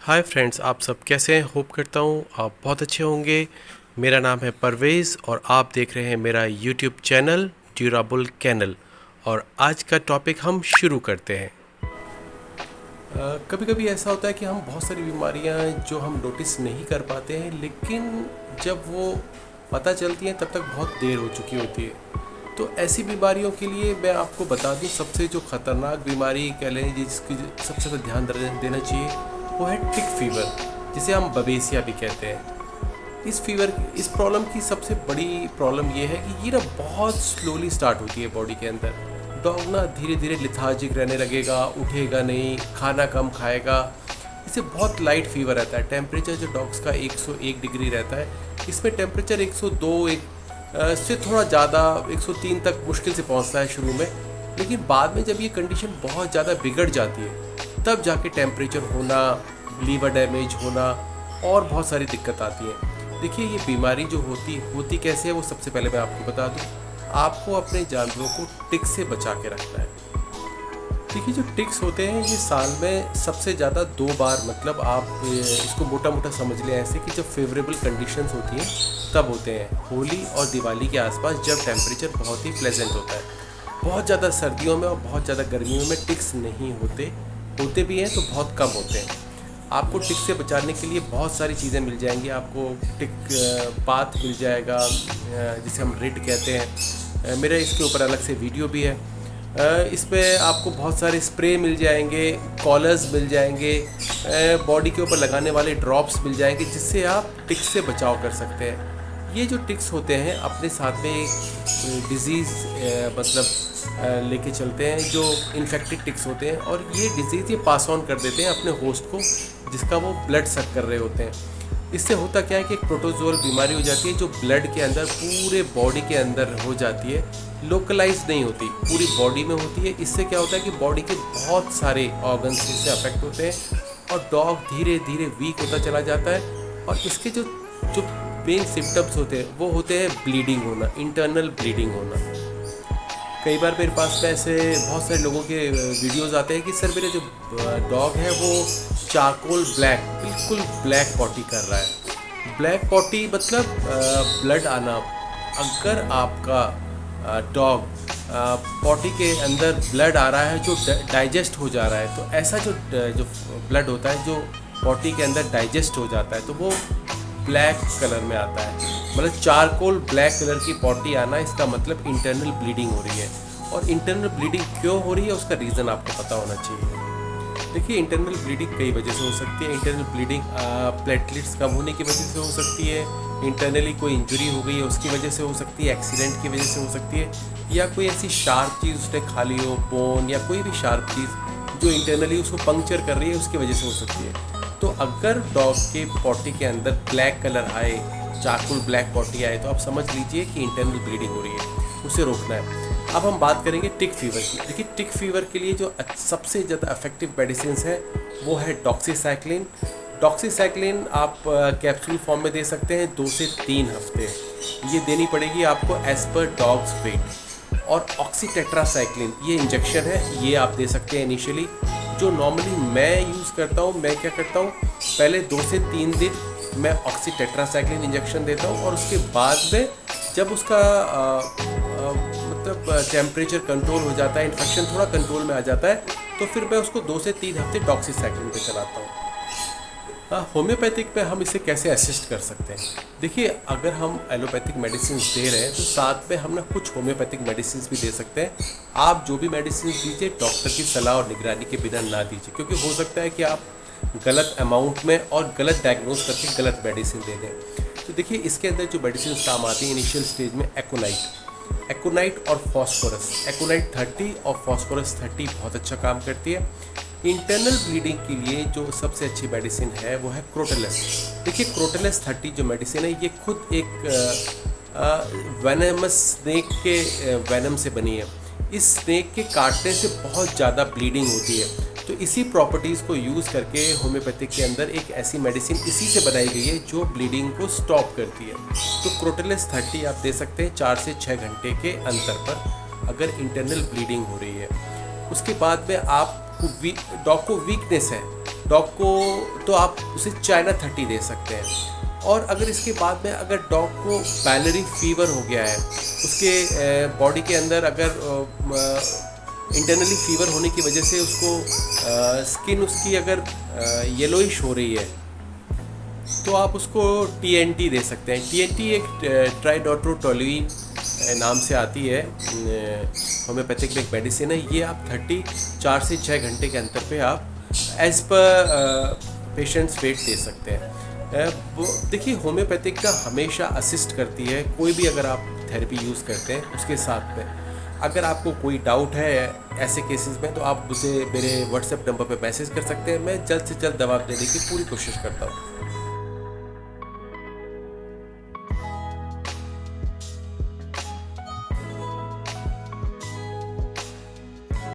Hi friends, आप सब कैसे हैं? होप करता हूँ आप बहुत अच्छे होंगे। मेरा नाम है परवेज़ और आप देख रहे हैं मेरा यूट्यूब चैनल ड्यूराबल कैनल। और आज का टॉपिक हम शुरू करते हैं। कभी कभी ऐसा होता है कि हम बहुत सारी बीमारियां जो हम नोटिस नहीं कर पाते हैं, लेकिन जब वो पता चलती हैं तब तक बहुत देर हो चुकी होती है। तो ऐसी बीमारियों के लिए मैं आपको बता दूं, सबसे जो ख़तरनाक बीमारी कह लें जिसकी सबसे ज़्यादा ध्यान देना चाहिए वो है टिक फीवर, जिसे हम बवेसिया भी कहते हैं। इस प्रॉब्लम की सबसे बड़ी प्रॉब्लम ये है कि ये ना बहुत स्लोली स्टार्ट होती है बॉडी के अंदर। डॉग ना धीरे धीरे लिथार्जिक रहने लगेगा, उठेगा नहीं, खाना कम खाएगा। इसे बहुत लाइट फीवर रहता है। टेम्परेचर जो डॉग्स का 101 डिग्री रहता है, इसमें टेम्परेचर 102 से थोड़ा ज़्यादा 103 तक मुश्किल से पहुंचता है शुरू में। लेकिन बाद में जब ये कंडीशन बहुत ज़्यादा बिगड़ जाती है तब जाके टेम्परेचर होना, लीवर डैमेज होना और बहुत सारी दिक्कत आती है। देखिए, ये बीमारी जो होती कैसे है वो सबसे पहले मैं आपको बता दूं। आपको अपने जानवरों को टिक से बचा के रखना है। देखिए, जो टिक्स होते हैं ये साल में सबसे ज़्यादा 2 बार, मतलब आप इसको मोटा मोटा समझ लें ऐसे कि जब फेवरेबल कंडीशंस होती हैं तब होते हैं। होली और दिवाली के आसपास जब टेम्परेचर बहुत ही प्लेजेंट होता है। बहुत ज़्यादा सर्दियों में और बहुत ज़्यादा गर्मियों में टिक्स नहीं होते भी हैं तो बहुत कम होते हैं। आपको टिक से बचाने के लिए बहुत सारी चीज़ें मिल जाएंगी। आपको टिक बाथ मिल जाएगा, जिसे हम रिट कहते हैं। मेरा इसके ऊपर अलग से वीडियो भी है। इसमें आपको बहुत सारे स्प्रे मिल जाएंगे, कॉलर्स मिल जाएंगे, बॉडी के ऊपर लगाने वाले ड्रॉप्स मिल जाएंगे, जिससे आप टिक से बचाव कर सकते हैं। ये जो टिक्स होते हैं अपने साथ में एक डिज़ीज़ लेके चलते हैं, जो इन्फेक्टेड टिक्स होते हैं, और ये डिज़ीज़ ये पास ऑन कर देते हैं अपने होस्ट को, जिसका वो ब्लड सक कर रहे होते हैं। इससे होता क्या है कि एक प्रोटोजोअल बीमारी हो जाती है जो ब्लड के अंदर पूरे बॉडी के अंदर हो जाती है। लोकलाइज नहीं होती, पूरी बॉडी में होती है। इससे क्या होता है कि बॉडी के बहुत सारे ऑर्गन्स इससे अफेक्ट होते हैं और डॉग धीरे धीरे वीक होता चला जाता है। और इसके जो मेन सिम्टम्स होते हैं वो होते हैं ब्लीडिंग होना, इंटरनल ब्लीडिंग होना। कई बार मेरे पास में ऐसे बहुत सारे लोगों के वीडियोस आते हैं कि सर मेरा जो डॉग है वो चारकोल ब्लैक, बिल्कुल ब्लैक पॉटी कर रहा है। ब्लैक पॉटी मतलब ब्लड आना। अगर आपका डॉग पॉटी के अंदर ब्लड आ रहा है जो डाइजेस्ट हो जा रहा है, तो ऐसा जो ब्लड होता है जो पॉटी के अंदर डाइजेस्ट हो जाता है तो वो ब्लैक कलर में आता है। मतलब चारकोल ब्लैक कलर की पॉटी आना, इसका मतलब इंटरनल ब्लीडिंग हो रही है। और इंटरनल ब्लीडिंग क्यों हो रही है उसका रीज़न आपको पता होना चाहिए। देखिए, इंटरनल ब्लीडिंग कई वजह से हो सकती है। इंटरनल ब्लीडिंग प्लेटलेट्स कम होने की वजह से हो सकती है, इंटरनली कोई इंजरी हो गई है उसकी वजह से हो सकती है, एक्सीडेंट की वजह से हो सकती है, या कोई ऐसी शार्प चीज़ उसने खा ली हो, बोन या कोई भी शार्प चीज़ जो इंटरनली उसको पंक्चर कर रही है उसकी वजह से हो सकती है। तो अगर डॉग के पॉटी के अंदर ब्लैक कलर आए, चारकोल ब्लैक पॉटी आए, तो आप समझ लीजिए कि इंटरनल ब्लीडिंग हो रही है, उसे रोकना है। अब हम बात करेंगे टिक फीवर की। देखिए, टिक फीवर के लिए जो सबसे ज़्यादा इफेक्टिव मेडिसिन है वो है डॉक्सीसाइक्लिन। डॉक्सीसाइक्लिन आप कैप्सूल फॉर्म में दे सकते हैं 2 से 3 हफ्ते। ये देनी पड़ेगी आपको एज पर डॉग्स वेट। और ऑक्सीटेट्रासाइक्लिन ये इंजेक्शन है, ये आप दे सकते हैं इनिशियली। जो नॉर्मली मैं यूज़ करता हूँ, मैं क्या करता हूँ, पहले 2 से 3 दिन मैं ऑक्सीटेट्रासाइक्लिन इंजेक्शन देता हूँ, और उसके बाद में जब उसका टेम्परेचर कंट्रोल हो जाता है, इन्फेक्शन थोड़ा कंट्रोल में आ जाता है, तो फिर मैं उसको 2 से 3 हफ्ते डॉक्सीसाइक्लिन पे चलाता हूँ। होम्योपैथिक पे हम इसे कैसे असिस्ट कर सकते हैं? देखिए, अगर हम एलोपैथिक मेडिसिन दे रहे हैं तो साथ में हम ना कुछ होम्योपैथिक मेडिसिन भी दे सकते हैं। आप जो भी मेडिसिन दीजिए डॉक्टर की सलाह और निगरानी के बिना ना दीजिए, क्योंकि हो सकता है कि आप गलत अमाउंट में और गलत डायग्नोज करके गलत मेडिसिन दे दें। तो देखिए, इसके अंदर जो मेडिसिन काम आती है इनिशियल स्टेज में, एकोनाइट और फॉस्फोरस। एकोनाइट 30 और फॉस्फोरस 30 बहुत अच्छा काम करती है। इंटरनल ब्लीडिंग के लिए जो सबसे अच्छी मेडिसिन है वो है क्रोटेलस। देखिए, क्रोटेलस 30 जो मेडिसिन है ये खुद एक वेनमस स्नेक के वेनम से बनी है। इस स्नेक के काटने से बहुत ज़्यादा ब्लीडिंग होती है, तो इसी प्रॉपर्टीज़ को यूज़ करके होम्योपैथिक के अंदर एक ऐसी मेडिसिन इसी से बनाई गई है जो ब्लीडिंग को स्टॉप करती है। तो क्रोटेलस 30 आप दे सकते हैं 4 से 6 घंटे के अंतर पर, अगर इंटरनल ब्लीडिंग हो रही है। उसके बाद में आप डॉग को वीकनेस है, डॉग को तो आप उसे चाइना 30 दे सकते हैं। और अगर इसके बाद में अगर डॉग को बाइलरी फीवर हो गया है, उसके बॉडी के अंदर अगर इंटरनली फीवर होने की वजह से उसको स्किन उसकी अगर येलोइश हो रही है, तो आप उसको TNT दे सकते हैं। TNT एक ट्राइडोट्रोटोलुइन नाम से आती है, होम्योपैथिक एक मेडिसिन है। ये आप 4 से 6 घंटे के अंतर पे आप एज पर पेशेंट्स वेट दे सकते हैं। वो देखिए, होम्योपैथिक का हमेशा असिस्ट करती है, कोई भी अगर आप थेरेपी यूज़ करते हैं उसके साथ में। अगर आपको कोई डाउट है ऐसे केसेस में, तो आप मुझे मेरे व्हाट्सएप नंबर पे मैसेज कर सकते हैं। मैं जल्द से जल्द दवा देने की पूरी कोशिश करता हूँ।